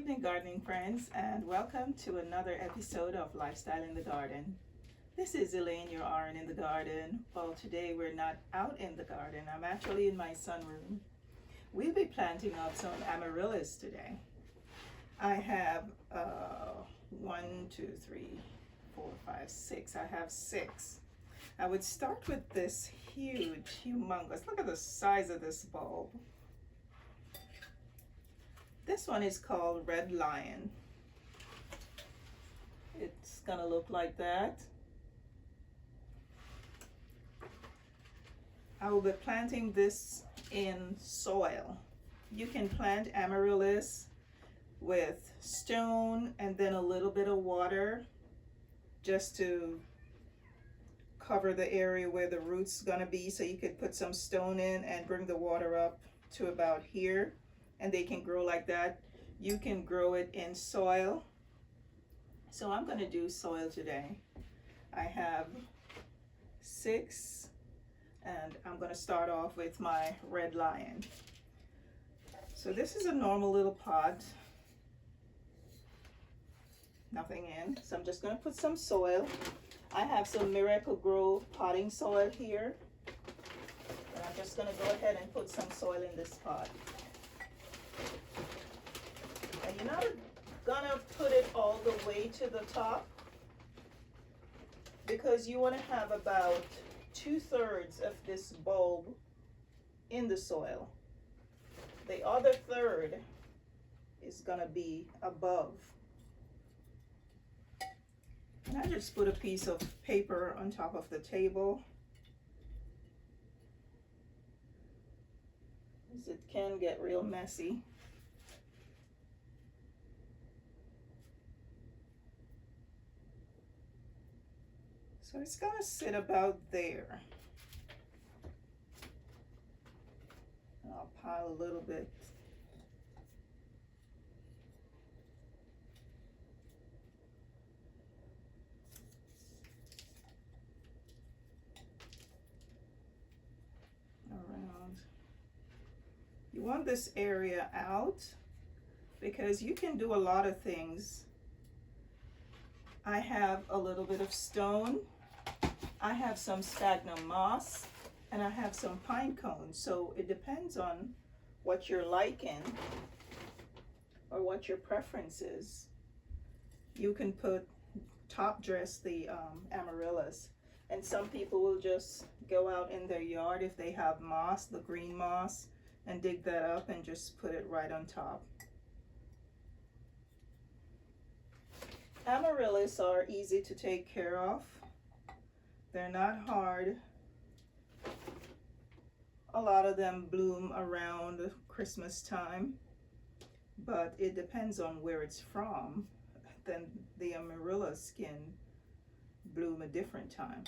evening, gardening friends, and welcome to another episode of Lifestyle in the Garden. This is Elaine, your RN in the garden. Well, today we're not out in the garden. I'm actually in my sunroom. We'll be planting up some Amaryllis today. I have 6. I have 6. I would start with this humongous. Look at the size of this bulb. This one is called Red Lion. It's gonna look like that. I will be planting this in soil. You can plant Amaryllis with stone and then a little bit of water just to cover the area where the root's gonna be, so you could put some stone in and bring the water up to about here, and they can grow like that. You can grow it in soil. So I'm gonna do soil today. I have 6, and I'm gonna start off with my Red Lion. So this is a normal little pot. Nothing in. So I'm just gonna put some soil. I have some Miracle Grow potting soil here. And I'm just gonna go ahead and put some soil in this pot. And you're not gonna put it all the way to the top, because you want to have about 2/3 of this bulb in the soil. The other third is gonna be above. And I just put a piece of paper on top of the table, because it can get real messy. So it's gonna sit about there. I'll pile a little bit. Around. You want this area out because you can do a lot of things. I have a little bit of stone. I have some sphagnum moss, and I have some pine cones. So it depends on what you're liking or what your preference is. You can top dress the Amaryllis, and some people will just go out in their yard if they have moss, the green moss, and dig that up and just put it right on top. Amaryllis are easy to take care of. They're not hard. A lot of them bloom around Christmas time, but it depends on where it's from. Then the Amaryllis can bloom a different time.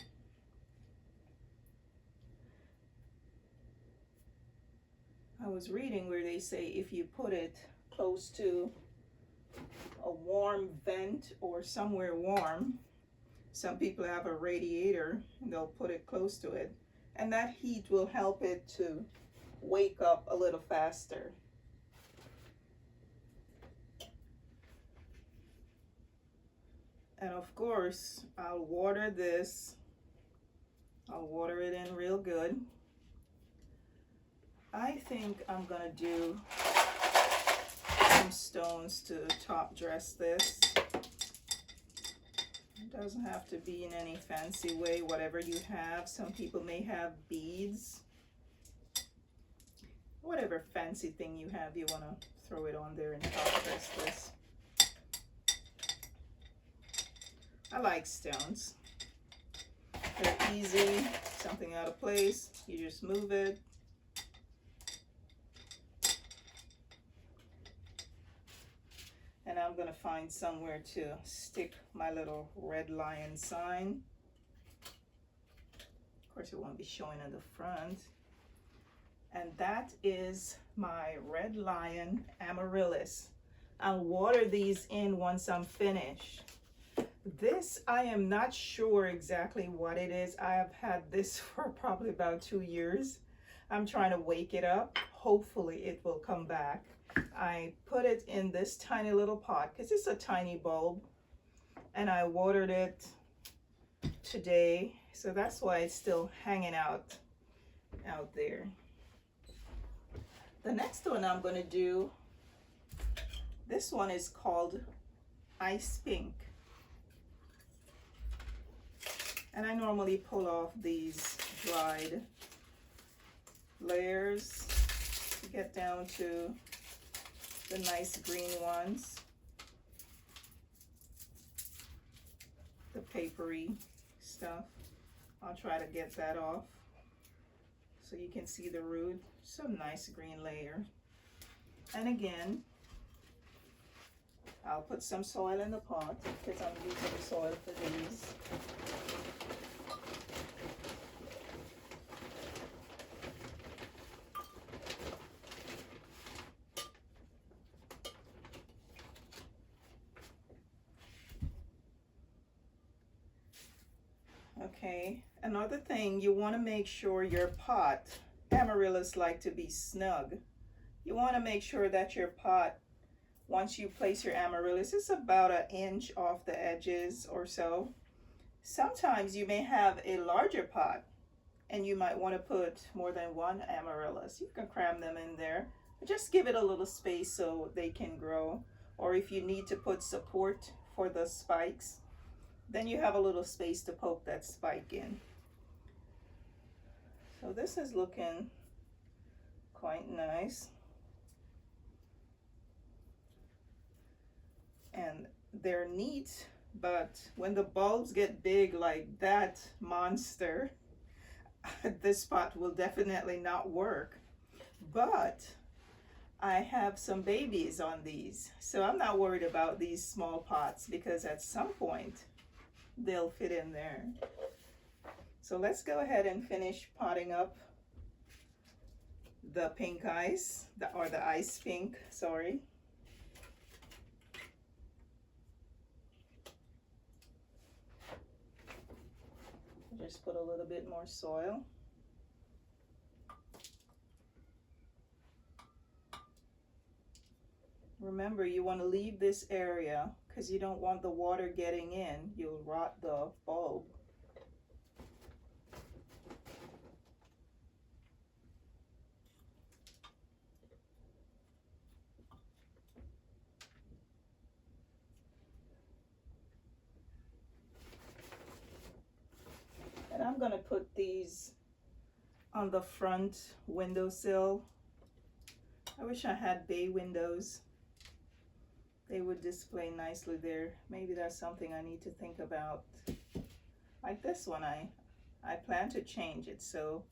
I was reading where they say if you put it close to a warm vent or somewhere warm, some people have a radiator and they'll put it close to it, and that heat will help it to wake up a little faster. And of course, I'll water this. I'll water it in real good. I think I'm gonna do some stones to top dress this. It doesn't have to be in any fancy way, whatever you have. Some people may have beads. Whatever fancy thing you have, you want to throw it on there and top dress this. I like stones. They're easy, something out of place, you just move it. And I'm gonna find somewhere to stick my little Red Lion sign. Of course, it won't be showing in the front. And that is my Red Lion Amaryllis. I'll water these in once I'm finished. This, I am not sure exactly what it is. I have had this for probably about 2 years. I'm trying to wake it up. Hopefully it will come back. I put it in this tiny little pot because it's a tiny bulb, and I watered it today, so that's why it's still hanging out there. The next one I'm going to do, this one is called Ice Pink, and I normally pull off these dried layers to get down to the nice green ones, the papery stuff. I'll try to get that off so you can see the root. Some nice green layer. And again, I'll put some soil in the pot because I'm using soil for these. Okay, another thing, you want to make sure your pot, Amaryllis like to be snug. You want to make sure that your pot, once you place your Amaryllis, it's about an inch off the edges or so. Sometimes you may have a larger pot and you might want to put more than one Amaryllis. You can cram them in there. Just give it a little space so they can grow. Or if you need to put support for the spikes, then you have a little space to poke that spike in. So this is looking quite nice. And they're neat, but when the bulbs get big like that monster, this pot will definitely not work. But I have some babies on these, so I'm not worried about these small pots because at some point they'll fit in there. So let's go ahead and finish potting up the pink ice, or the ice pink, sorry. Just put a little bit more soil. Remember, you want to leave this area because you don't want the water getting in. You'll rot the bulb. And I'm going to put these on the front windowsill. I wish I had bay windows. They would display nicely there. Maybe that's something I need to think about. Like this one, I plan to change it, so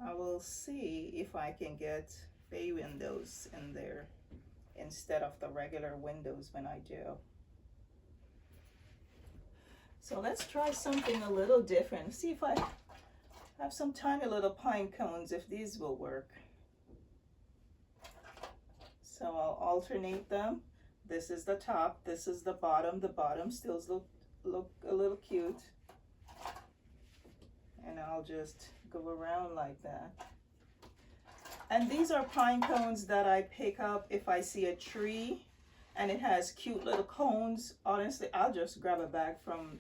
I will see if I can get bay windows in there instead of the regular windows when I do. So let's try something a little different. See if I have some tiny little pine cones, if these will work. So I'll alternate them. This is the top, this is the bottom. The bottom still look a little cute. And I'll just go around like that. And these are pine cones that I pick up if I see a tree and it has cute little cones. Honestly, I'll just grab a bag from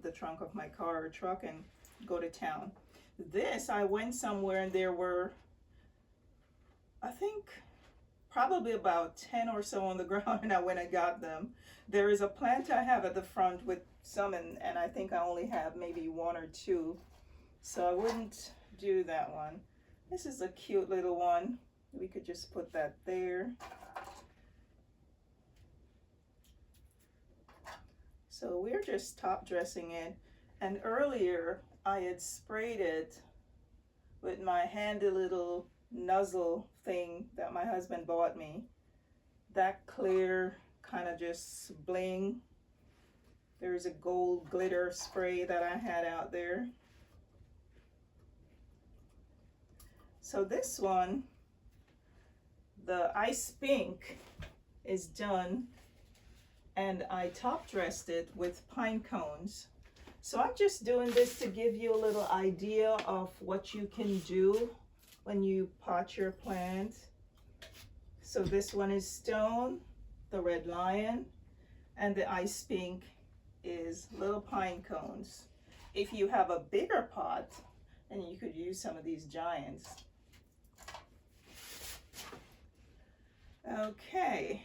the trunk of my car or truck and go to town. This, I went somewhere and there were, I think, probably about 10 or so on the ground, and I went and got them. There is a plant I have at the front with some, and I think I only have maybe one or two, so I wouldn't do that one. This is a cute little one. We could just put that there. So we're just top dressing it, and earlier I had sprayed it with my handy little nozzle thing that my husband bought me. That clear kind of just bling. There's a gold glitter spray that I had out there. So this one, the ice pink, is done, and I top dressed it with pine cones. So I'm just doing this to give you a little idea of what you can do when you pot your plant. So this one is stone, the red lion, and the ice pink is little pine cones. If you have a bigger pot, then you could use some of these giants. Okay,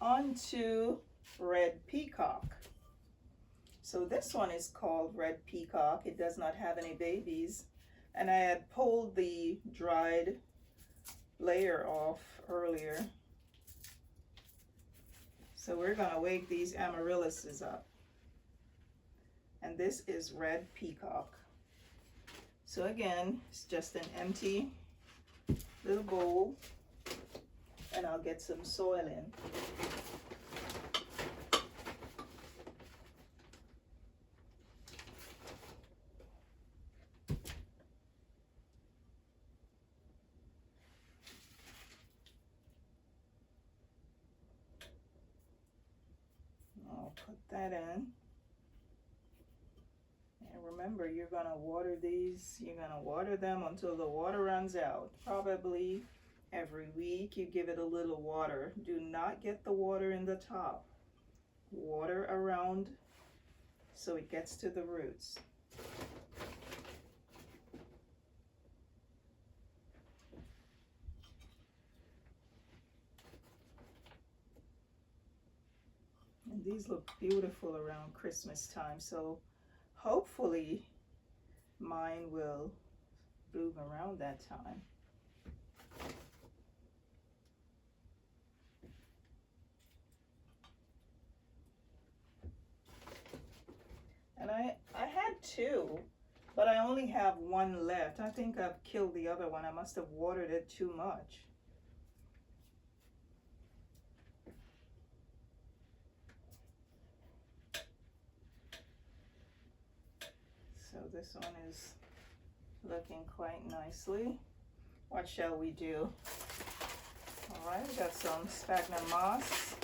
on to red peacock. So this one is called red peacock. It does not have any babies. And I had pulled the dried layer off earlier. So we're gonna wake these amaryllises up. And this is red peacock. So again, it's just an empty little bowl, and I'll get some soil in. I'll put that in. And remember, you're gonna water these, you're gonna water them until the water runs out. Probably every week you give it a little water. Do not get the water in the top. Water around so it gets to the roots. And these look beautiful around Christmas time, so hopefully mine will bloom around that time. And I had two, but I only have one left. I think I've killed the other one. I must have watered it too much. So this one is looking quite nicely. What shall we do? All right, we got some sphagnum moss.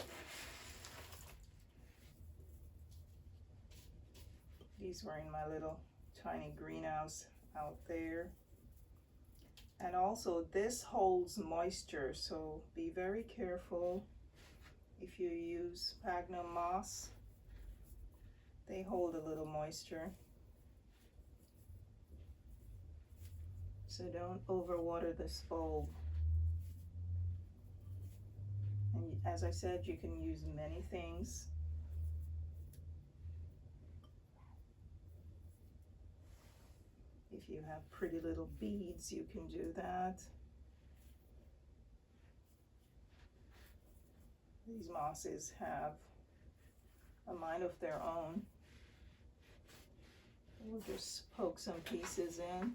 These were in my little tiny greenhouse out there. And also this holds moisture, so be very careful if you use sphagnum moss. They hold a little moisture. So don't overwater this bulb. And as I said, you can use many things. If you have pretty little beads, you can do that. These mosses have a mind of their own. We'll just poke some pieces in.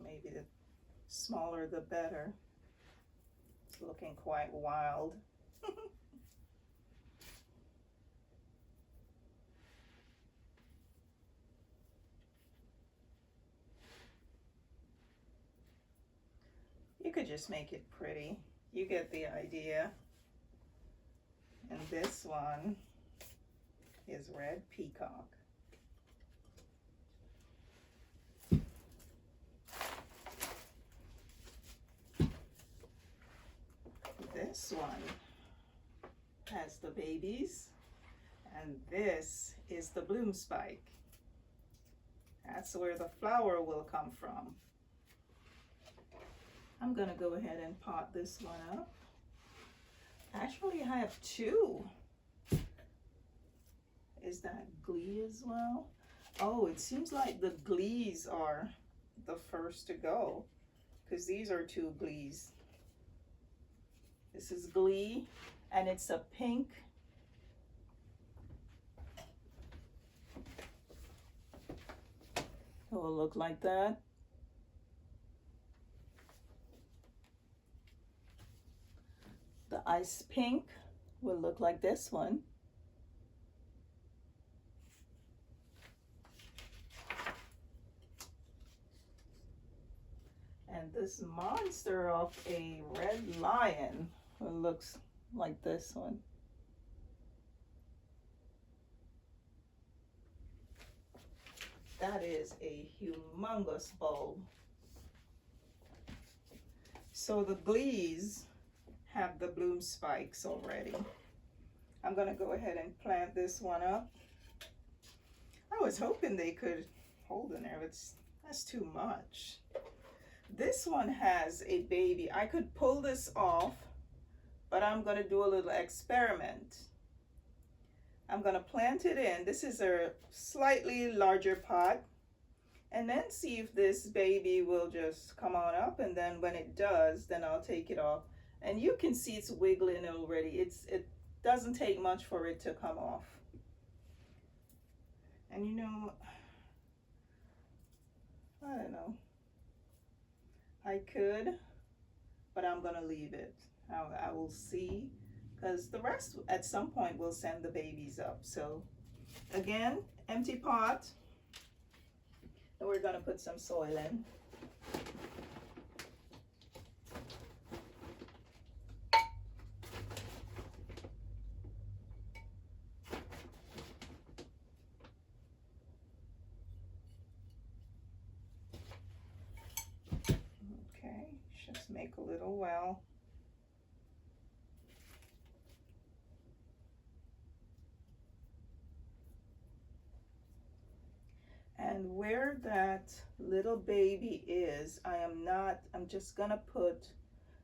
Maybe the smaller the better. It's looking quite wild. You could just make it pretty. You get the idea. And this one is red peacock. This one has the babies, and this is the bloom spike. That's where the flower will come from. I'm gonna go ahead and pot this one up. Actually, I have two. Is that glee as well? Oh, it seems like the glees are the first to go, because these are two glees. This is glee, and it's a pink. It will look like that. The ice pink will look like this one. And this monster of a red lion looks like this one. That is a humongous bulb. So the glees have the bloom spikes already. I'm gonna go ahead and plant this one up. I was hoping they could hold in there, but that's too much. This one has a baby. I could pull this off, but I'm gonna do a little experiment. I'm gonna plant it in. This is a slightly larger pot, and then see if this baby will just come on up, and then when it does, then I'll take it off. And you can see it's wiggling already. It doesn't take much for it to come off. And you know, I don't know, I could, but I'm gonna leave it. I will see, because the rest at some point will send the babies up. So again, empty pot, and we're gonna put some soil in. Okay, just make a little well. And where that little baby is, I'm just gonna put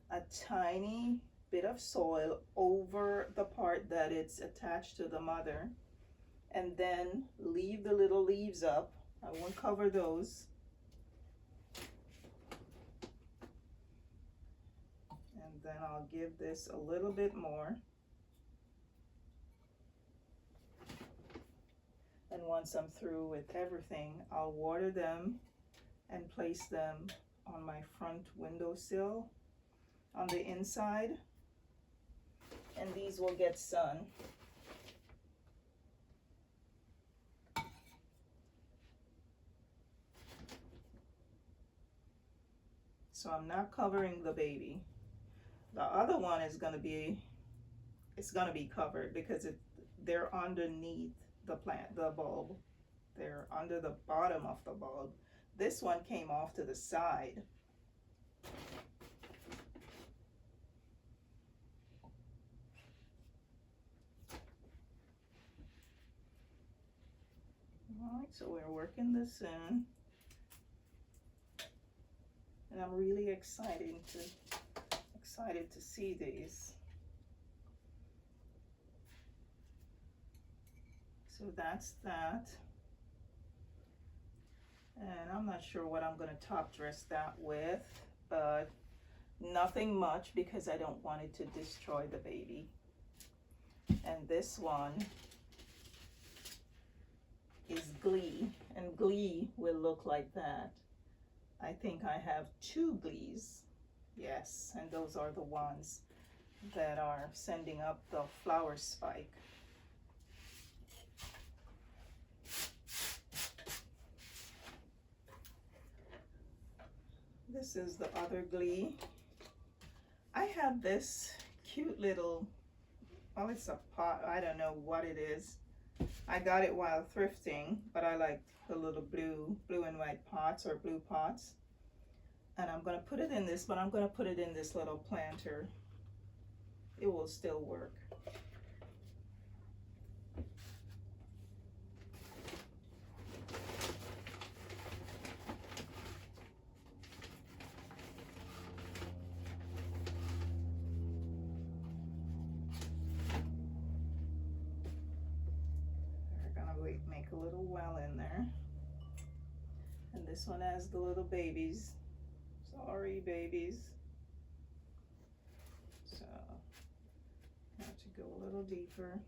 a tiny bit of soil over the part that it's attached to the mother, and then leave the little leaves up. I won't cover those. And then I'll give this a little bit more. And once I'm through with everything, I'll water them and place them on my front windowsill on the inside, and these will get sun. So I'm not covering the baby. The other one is gonna be, it's gonna be covered because they're underneath the plant, the bulb. They're under the bottom of the bulb. This one came off to the side. All right, so we're working this in, and I'm really excited to see these. So that's that. And I'm not sure what I'm gonna top dress that with, but nothing much because I don't want it to destroy the baby. And this one is Glee, and Glee will look like that. I think I have 2 Glees, yes, and those are the ones that are sending up the flower spike. This is the other Glee. I have this cute little, well, it's a pot, I don't know what it is. I got it while thrifting, but I like the little blue and white pots, or blue pots. And I'm gonna put it in this, but I'm gonna put it in this little planter. It will still work. Make a little well in there. And this one has the little babies. Sorry, babies. So I have to go a little deeper.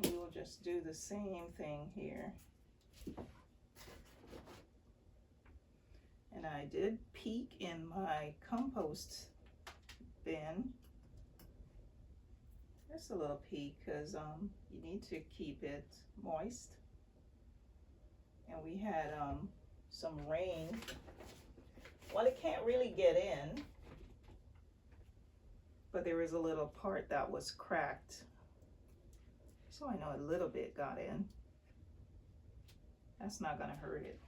We will just do the same thing here. And I did peek in my compost bin. Just a little peek, because you need to keep it moist. and we had some rain. Well, it can't really get in, but there was a little part that was cracked, so I know a little bit got in. That's not gonna hurt it.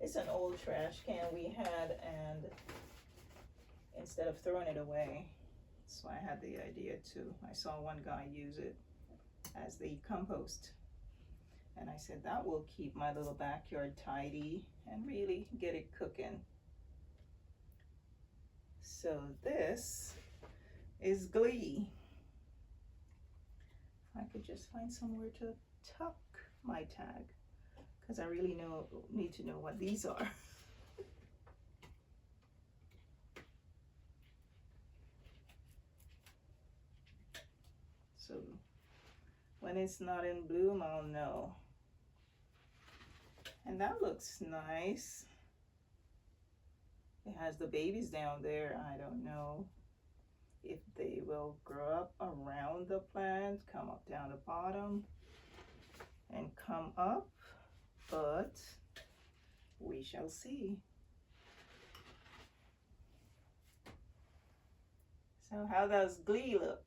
It's an old trash can we had, and instead of throwing it away, so I had the idea too. I saw one guy use it as the compost, and I said that will keep my little backyard tidy and really get it cooking. So this is Glee. If I could just find somewhere to tuck my tag, because I really need to know what these are. So when it's not in bloom, I'll know. And that looks nice. It has the babies down there. I don't know if they will grow up around the plant, come up down the bottom and come up, but we shall see. So how does Glee look?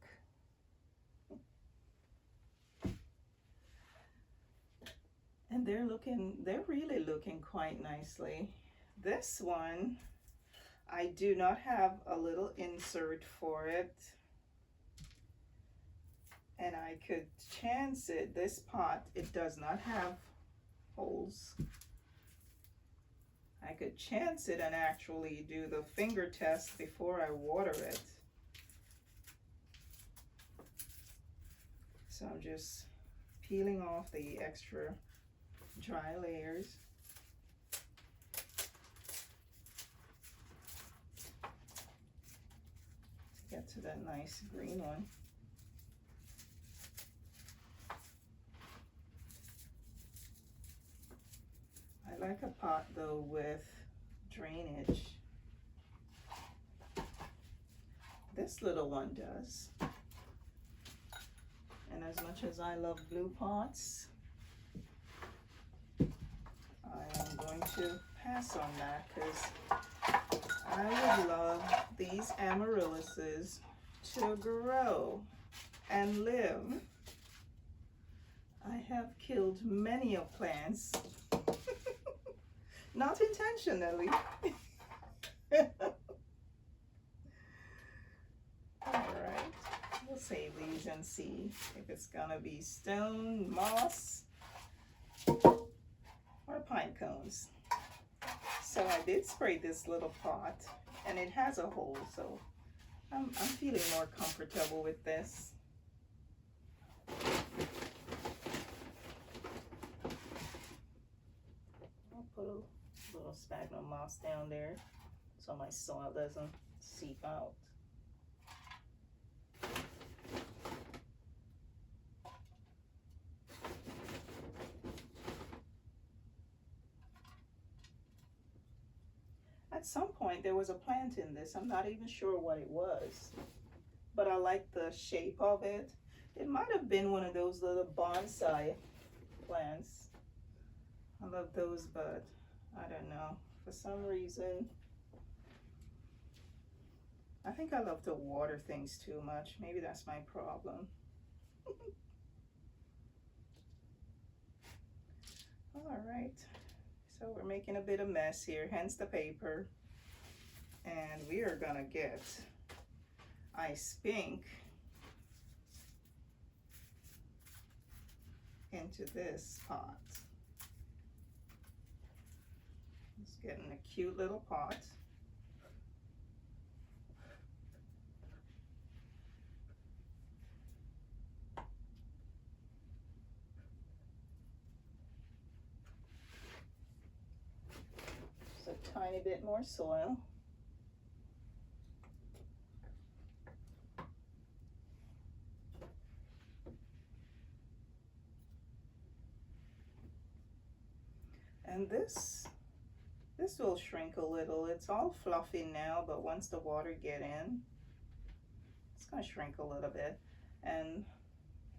And they're really looking quite nicely. This one, I do not have a little insert for it, and I could chance it. This pot, it does not have holes. I could chance it and actually do the finger test before I water it. So I'm just peeling off the extra dry layers. To get to that nice green one. I like a pot though with drainage. This little one does. And as much as I love blue pots, I am going to pass on that, because I would love these amaryllises to grow and live. I have killed many of plants, not intentionally. Alright, we'll save these and see if it's gonna be stone, moss, or pine cones. So I did spray this little pot, and it has a hole, so I'm feeling more comfortable with this. I'll put a little sphagnum moss down there so my soil doesn't seep out. At some point there was a plant in this. I'm not even sure what it was, but I like the shape of it. It might have been one of those little bonsai plants. I love those, but I don't know. For some reason, I think I love to water things too much. Maybe that's my problem. All right. So we're making a bit of mess here, hence the paper. And we are gonna get Ice Pink into this pot. Just getting a cute little pot. Just a tiny bit more soil. And this will shrink a little. It's all fluffy now, but once the water get in, it's gonna shrink a little bit. And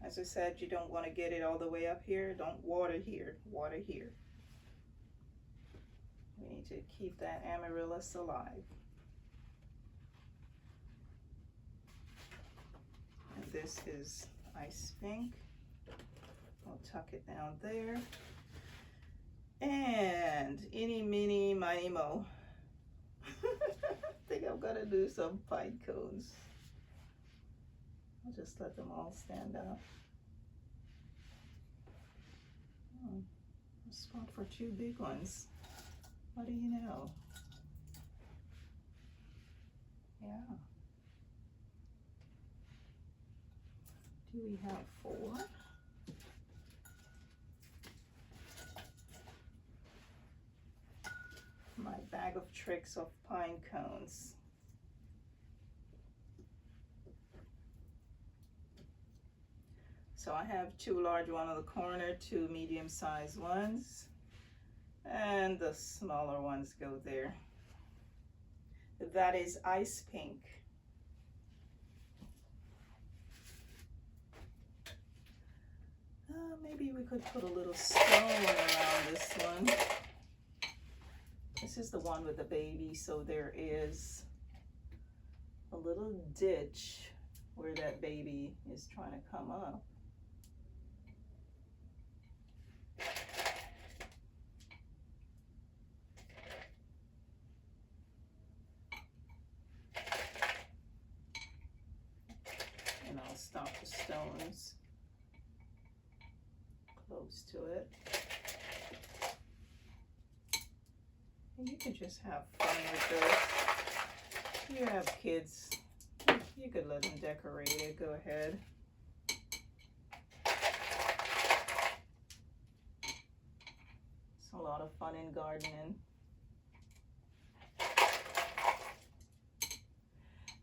As I said, you don't want to get it all the way up here. Don't water here, water here. We need to keep that amaryllis alive. And this is ice pink. I'll tuck it down there. And eeny, meeny, miny, mo. I think I'm gonna do some pine cones. I'll just let them all stand up. Oh, a spot for two big ones. What do you know? Yeah. Do we have 4? My bag of tricks of pine cones. So I have 2 large ones on the corner, 2 medium-sized ones, and the smaller ones go there. That is ice pink. Maybe we could put a little stone around this one. This is the one with the baby, so there is a little ditch where that baby is trying to come up. And I'll stop the stones close to it. And you can just have fun with this. You have kids, you could let them decorate it. Go ahead. It's a lot of fun in gardening.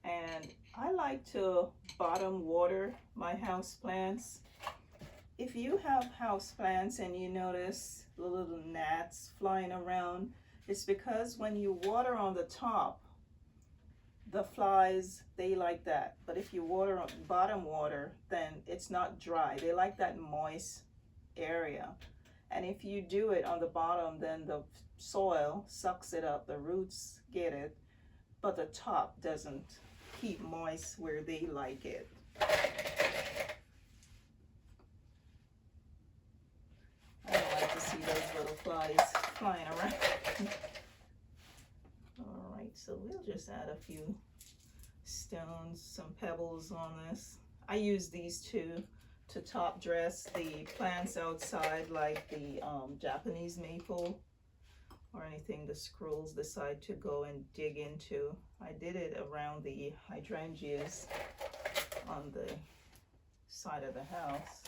And I like to bottom water my house plants. If you have house plants and you notice the little gnats flying around, it's because when you water on the top, the flies, they like that. But if you water on bottom water, then it's not dry. They like that moist area. And if you do it on the bottom, then the soil sucks it up, the roots get it, but the top doesn't keep moist where they like it. I don't like to see those little flies flying around. All right, so we'll just add a few stones, some pebbles on this. I use these two to top dress the plants outside, like the Japanese maple or anything the squirrels decide to go and dig into. I did it around the hydrangeas on the side of the house.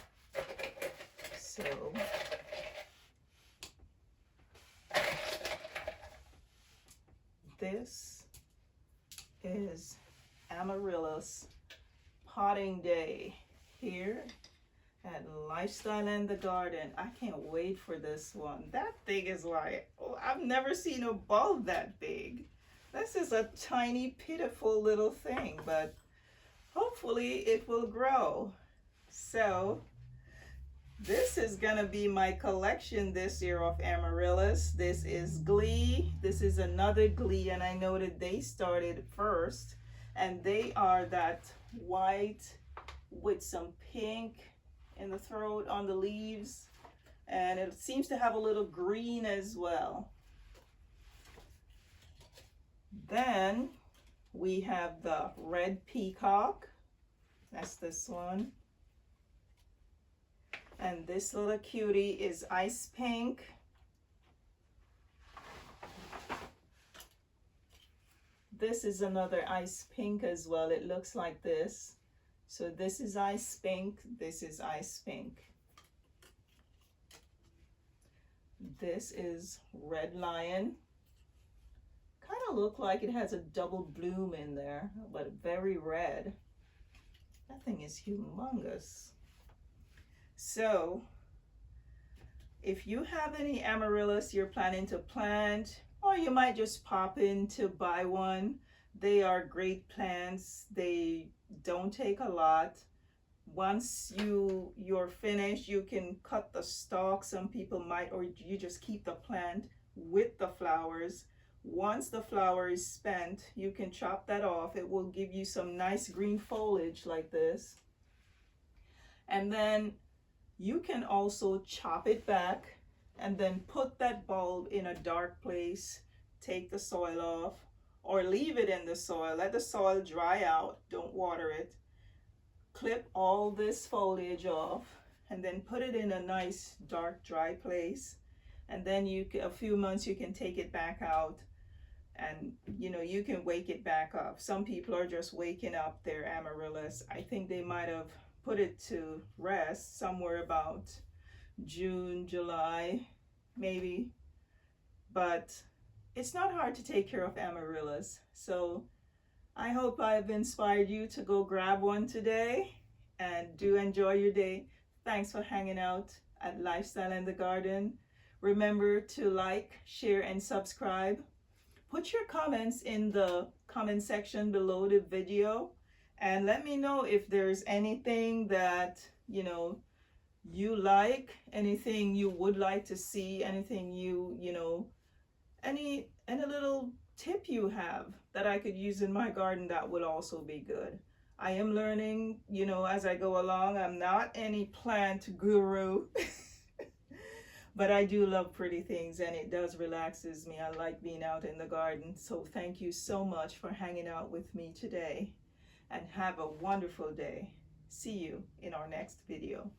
So this is Amaryllis potting day here at Lifestyle in the Garden. I can't wait for this one. That thing is like, oh, I've never seen a bulb that big. This is a tiny, pitiful little thing, but hopefully it will grow. So this is gonna be my collection this year of Amaryllis. This is Glee. This is another Glee, and I know that they started first, and they are that white with some pink in the throat on the leaves, and it seems to have a little green as well. Then we have the red peacock. That's this one. And this little cutie is ice pink. This is another ice pink as well. It looks like this. So this is ice pink, this is ice pink. This is red lion. Kind of look like it has a double bloom in there, but very red. That thing is humongous. So if you have any amaryllis you're planning to plant, or you might just pop in to buy one, they are great plants. They don't take a lot. Once you're finished, you can cut the stalk. Some people might, or you just keep the plant with the flowers. Once the flower is spent, you can chop that off. It will give you some nice green foliage like this. And then you can also chop it back and then put that bulb in a dark place. Take the soil off, or leave it in the soil. Let the soil dry out. Don't water it. Clip all this foliage off and then put it in a nice dark dry place. And then a few months you can take it back out, and you can wake it back up. Some people are just waking up their amaryllis. I think they might have put it to rest somewhere about June, July, maybe. But it's not hard to take care of amaryllis. So I hope I've inspired you to go grab one today, and do enjoy your day. Thanks for hanging out at Lifestyle in the Garden. Remember to like, share, and subscribe. Put your comments in the comment section below the video, and let me know if there's anything that you like, anything you would like to see, anything any little tip you have that I could use in my garden that would also be good. I am learning, as I go along. I'm not any plant guru, but I do love pretty things, and it does relaxes me. I like being out in the garden. So thank you so much for hanging out with me today, and have a wonderful day. See you in our next video.